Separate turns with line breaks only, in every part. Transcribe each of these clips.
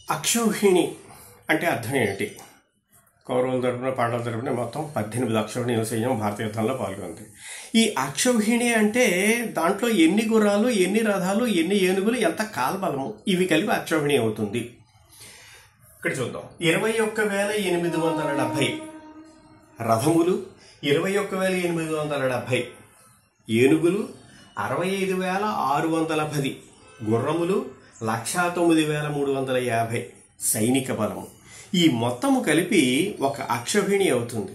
అక్షౌహిణి అంటే అర్థం ఏమిటి? కౌరవుల తరపున పాండవుల తరపున మొత్తం 18 అక్షౌహిణి సైన్యం భారత యుద్ధంలో పాల్గొంది. ఈ అక్షౌహిణి అంటే దాంట్లో ఎన్ని గుర్రాలు, ఎన్ని రథాలు, ఎన్ని ఏనుగులు, ఎంత కాల్బలము, ఇవి కలిపి అక్షౌహిణి అవుతుంది. ఇక్కడ చూద్దాం. 21,870 రథములు, 21,870 ఏనుగులు, 65,610 గుర్రములు, 109,350 సైనిక బలము. ఈ మొత్తము కలిపి ఒక అక్షౌహిణి అవుతుంది.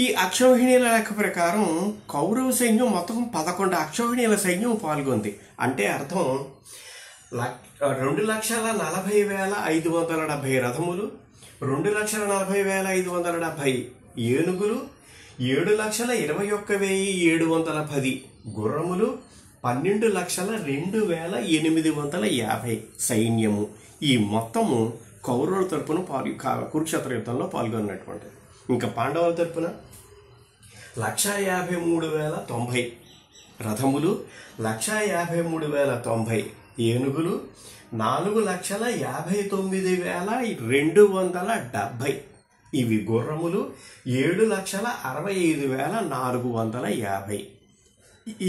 ఈ అక్షౌహిణీల లెక్క ప్రకారం కౌరవ సైన్యం మొత్తం 11 అక్షౌహిణీల సైన్యం పాల్గొంది. అంటే అర్థం 2,40,570 రథములు, 2,40,570 ఏనుగులు, 7,21,710 గుర్రములు, 12,02,850 సైన్యము. ఈ మొత్తము కౌరవుల తరపున కురుక్షేత్ర యుద్ధంలో పాల్గొన్నటువంటిది. ఇంకా పాండవుల తరపున 1,53,090 రథములు, 1,53,090 ఏనుగులు, 4,59,270 ఇవి గుర్రములు, 7,65,450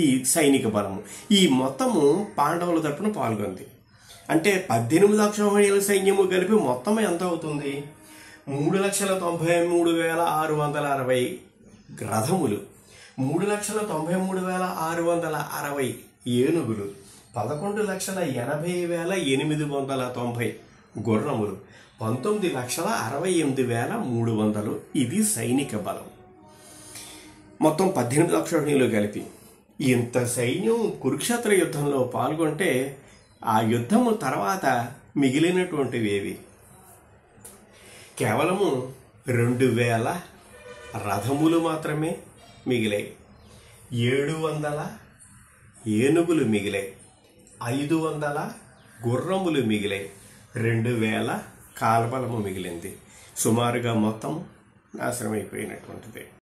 ఈ సైనిక బలము. ఈ మొత్తము పాండవుల తరపున పాల్గొంది. అంటే 18 అక్షౌహిణీల సైన్యము కలిపి మొత్తం ఎంత అవుతుంది? 3,93,660 రథములు, 3,93,660 ఏనుగులు, 11,80,890 గుర్రములు, 19,68,300 ఇది సైనిక బలం. మొత్తం 18 అక్షౌహిణీలు కలిపి ఇంత సైన్యం కురుక్షేత్ర యుద్ధంలో పాల్గొంటే ఆ యుద్ధము తర్వాత మిగిలినటువంటివి ఏవి? కేవలము 2,000 రథములు మాత్రమే మిగిలాయి, 700 ఏనుగులు మిగిలాయి, 500 గుర్రములు మిగిలాయి, 2,000 కాల్బలము మిగిలింది. సుమారుగా మొత్తం నాశనమైపోయినటువంటిది.